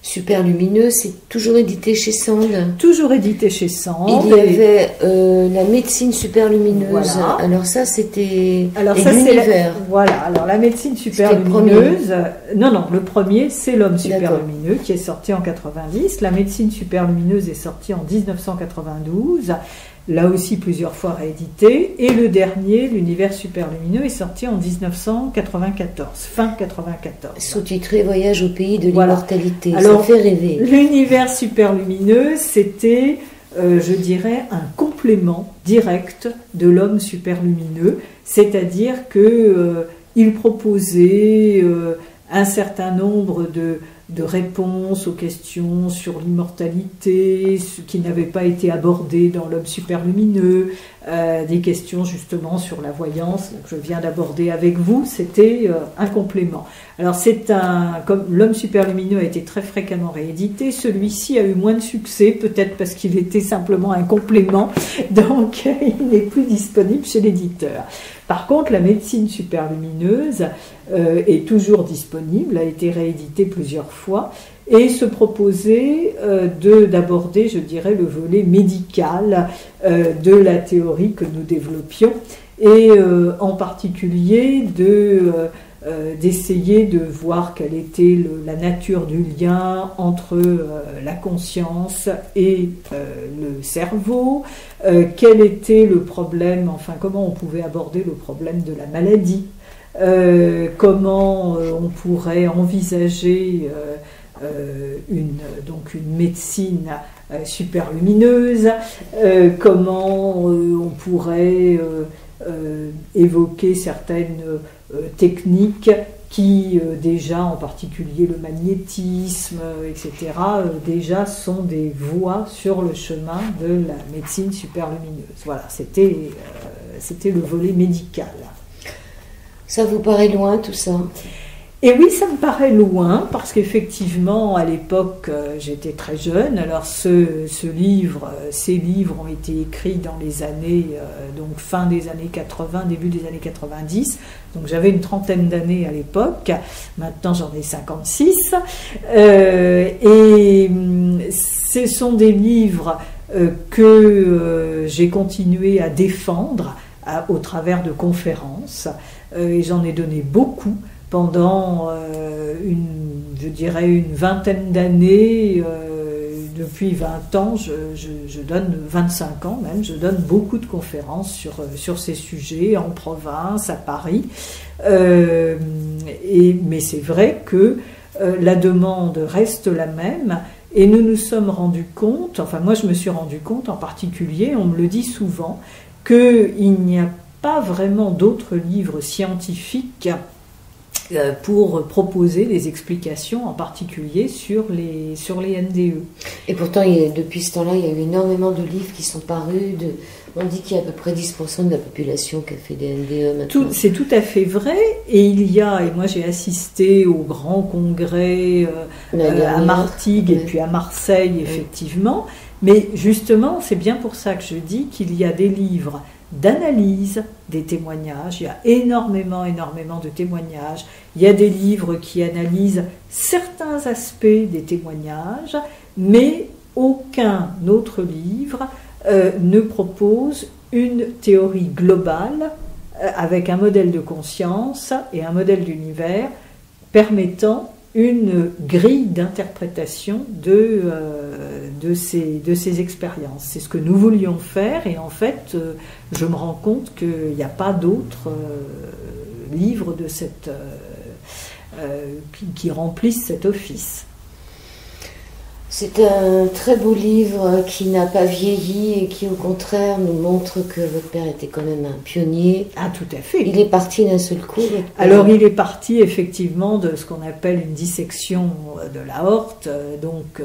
super lumineux. C'est toujours édité chez Sand. Toujours édité chez Sand. Il y avait la médecine super lumineuse. Voilà. Alors ça, c'était l'univers. Voilà. Alors la médecine super lumineuse. Non, le premier, c'est l'homme super lumineux qui est sorti en 90. La médecine super lumineuse est sortie en 1992. Là aussi plusieurs fois réédité. Et le dernier, l'univers super lumineux, est sorti en 1994, fin 94. Sous-titré Voyage au pays de l'immortalité. Alors, ça fait rêver. L'univers super lumineux, c'était, je dirais, un complément direct de l'homme super lumineux, c'est-à-dire que il proposait un certain nombre de réponses aux questions sur l'immortalité, ce qui n'avait pas été abordé dans l'homme super lumineux, des questions justement sur la voyance que je viens d'aborder avec vous, c'était un complément. Alors comme l'homme super lumineux a été très fréquemment réédité, celui-ci a eu moins de succès, peut-être parce qu'il était simplement un complément, donc il n'est plus disponible chez l'éditeur. Par contre, la médecine super lumineuse est toujours disponible, a été rééditée plusieurs fois, et se proposait d'aborder, je dirais, le volet médical de la théorie que nous développions, et en particulier d'essayer de voir quelle était la nature du lien entre la conscience et le cerveau, quel était le problème, enfin comment on pouvait aborder le problème de la maladie, comment on pourrait envisager une médecine super lumineuse, comment on pourrait évoquer certaines techniques qui déjà, en particulier le magnétisme, etc., déjà sont des voies sur le chemin de la médecine super lumineuse. Voilà, c'était le volet médical. Ça vous paraît loin tout ça ? Et oui, ça me paraît loin, parce qu'effectivement, à l'époque, j'étais très jeune. Alors, ces livres ont été écrits dans les années, donc fin des années 80, début des années 90. Donc, j'avais une trentaine d'années à l'époque. Maintenant, j'en ai 56. Et ce sont des livres que j'ai continué à défendre au travers de conférences. Et j'en ai donné beaucoup. Pendant une vingtaine d'années, depuis 20 ans, je donne 25 ans même, je donne beaucoup de conférences sur ces sujets, en province, à Paris. Mais c'est vrai que la demande reste la même, et nous nous sommes rendus compte, enfin moi je me suis rendu compte en particulier, on me le dit souvent, qu'il n'y a pas vraiment d'autres livres scientifiques pour proposer des explications, en particulier sur les NDE. Et pourtant, depuis ce temps-là, il y a eu énormément de livres qui sont parus. On dit qu'il y a à peu près 10% de la population qui a fait des NDE maintenant. C'est tout à fait vrai. Et moi j'ai assisté au grand congrès à Martigues et puis à Marseille, effectivement. Mais justement, c'est bien pour ça que je dis qu'il y a des livres d'analyse des témoignages. Il y a énormément de témoignages. Il y a des livres qui analysent certains aspects des témoignages, mais aucun autre livre ne propose une théorie globale avec un modèle de conscience et un modèle d'univers permettant une grille d'interprétation de ces expériences. C'est ce que nous voulions faire, et en fait, je me rends compte qu'il n'y a pas d'autres livres de qui remplissent cet office. C'est un très beau livre qui n'a pas vieilli et qui, au contraire, nous montre que votre père était quand même un pionnier. Ah, tout à fait. Il est parti d'un seul coup. Alors, il est parti effectivement de ce qu'on appelle une dissection de l'aorte, donc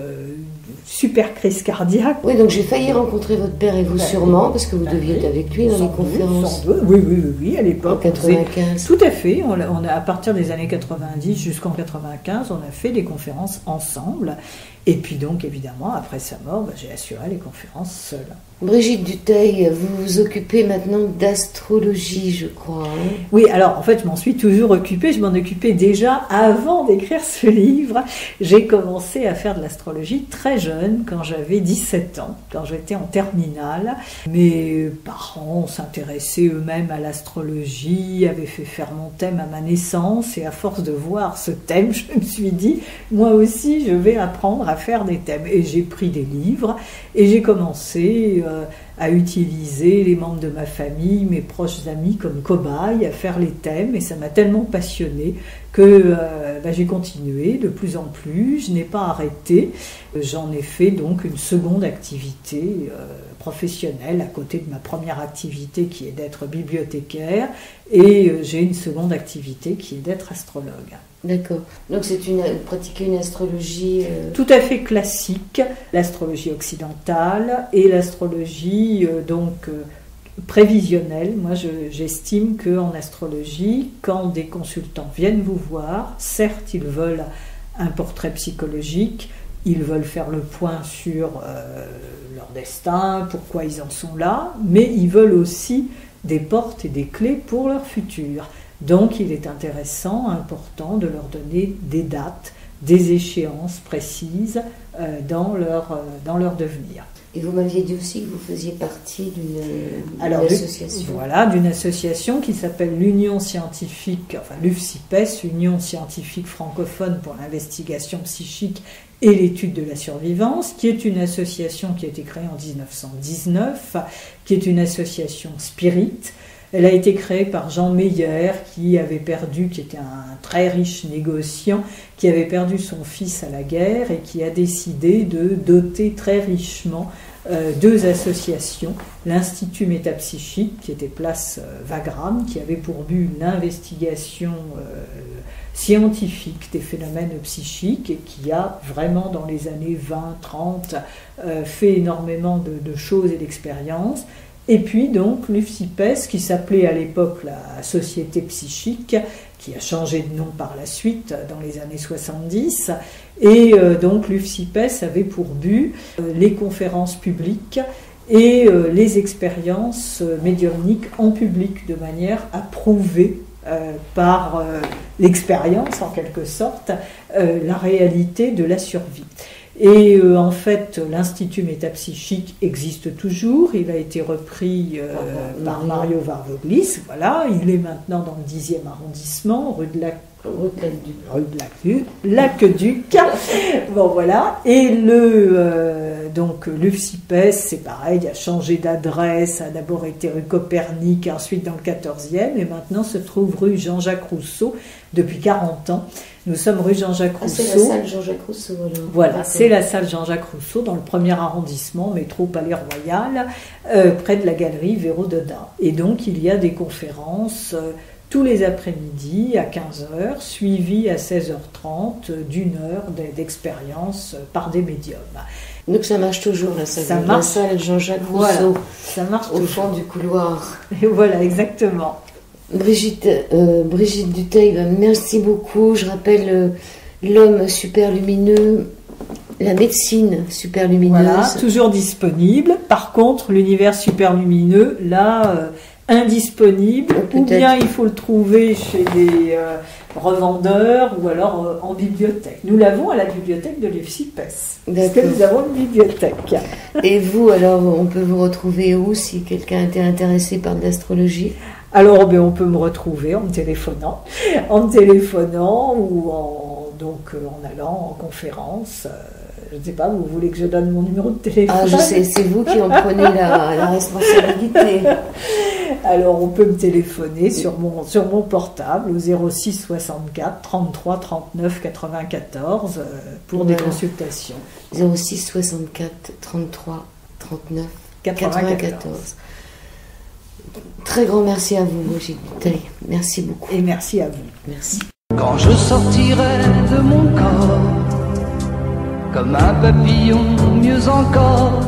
super crise cardiaque. Oui, donc j'ai failli rencontrer votre père et vous sûrement, parce que vous deviez être avec lui dans les conférences. Oui, à l'époque. En 95. Tout à fait. On a, à partir des années 90 jusqu'en 95, on a fait des conférences ensemble. Et puis donc, évidemment, après sa mort, j'ai assuré les conférences seule. Brigitte Dutheil, vous vous occupez maintenant d'astrologie, je crois. Hein? Oui, alors en fait, je m'en suis toujours occupée. Je m'en occupais déjà avant d'écrire ce livre. J'ai commencé à faire de l'astrologie très jeune, quand j'avais 17 ans, quand j'étais en terminale. Mes parents s'intéressaient eux-mêmes à l'astrologie, avaient fait faire mon thème à ma naissance. Et à force de voir ce thème, je me suis dit, moi aussi, je vais apprendre à faire des thèmes. Et j'ai pris des livres et j'ai commencé à utiliser les membres de ma famille, mes proches amis comme cobayes, à faire les thèmes, et ça m'a tellement passionnée que j'ai continué de plus en plus, je n'ai pas arrêté, j'en ai fait donc une seconde activité professionnelle à côté de ma première activité qui est d'être bibliothécaire, et j'ai une seconde activité qui est d'être astrologue. D'accord. Donc pratiquer une astrologie... Tout à fait classique, l'astrologie occidentale et l'astrologie prévisionnelle. Moi, j'estime qu'en astrologie, quand des consultants viennent vous voir, certes, ils veulent un portrait psychologique, ils veulent faire le point sur leur destin, pourquoi ils en sont là, mais ils veulent aussi des portes et des clés pour leur futur. Donc il est intéressant, important de leur donner des dates, des échéances précises dans leur devenir. Et vous m'aviez dit aussi que vous faisiez partie d'une association. Voilà, d'une association qui s'appelle l'Union scientifique, l'UFSIPES, Union scientifique francophone pour l'investigation psychique et l'étude de la survivance, qui est une association qui a été créée en 1919, qui est une association spirit. Elle a été créée par Jean Meyer, qui était un très riche négociant, qui avait perdu son fils à la guerre et qui a décidé de doter très richement deux associations, l'Institut métapsychique, qui était place Wagram, qui avait pour but une investigation scientifique des phénomènes psychiques et qui a vraiment dans les années 20-30 fait énormément de choses et d'expériences. Et puis donc l'UFSIPES, qui s'appelait à l'époque la Société psychique, qui a changé de nom par la suite dans les années 70. Et donc l'UFSIPES avait pour but les conférences publiques et les expériences médiumniques en public, de manière à prouver par l'expérience en quelque sorte la réalité de la survie. Et en fait, l'Institut métapsychique existe toujours. Il a été repris par Mario Varvoglis. Voilà, il est maintenant dans le 10e arrondissement, rue de Lac-Duc. Bon, voilà. Et donc l'UFSIPES, c'est pareil, a changé d'adresse, a d'abord été rue Copernic, ensuite dans le 14e, et maintenant se trouve rue Jean-Jacques Rousseau depuis 40 ans. Nous sommes rue Jean-Jacques Rousseau. C'est la salle Jean-Jacques Rousseau alors. Voilà, c'est la salle Jean-Jacques Rousseau dans le 1er arrondissement, métro Palais Royal, près de la galerie Véro-Dedin. Et donc il y a des conférences tous les après-midi à 15h, suivies à 16h30 d'une heure d'expérience par des médiums. Donc ça marche toujours, la salle Jean-Jacques Rousseau, voilà, ça marche au fond du couloir. Et voilà, exactement. Brigitte Dutheil, merci beaucoup. Je rappelle l'homme super lumineux, la médecine super lumineuse. Voilà, toujours disponible. Par contre, l'univers super lumineux, là, indisponible, ou bien il faut le trouver chez des revendeurs ou alors en bibliothèque. Nous l'avons à la bibliothèque de l'EFCIPES, parce que nous avons une bibliothèque. Et vous, alors, on peut vous retrouver où si quelqu'un était intéressé par de l'astrologie? Alors, on peut me retrouver en me téléphonant ou en allant en conférence. Je ne sais pas, vous voulez que je donne mon numéro de téléphone? Ah, je sais, c'est vous qui en prenez la responsabilité. Alors, on peut me téléphoner sur mon portable au 06 64 33 39 94 pour des consultations. 06 64 33 39 94. Très grand merci à vous, Brigitte Dutheil. Merci beaucoup. Et merci à vous. Merci. Quand je sortirai de mon corps, comme un papillon, mieux encore,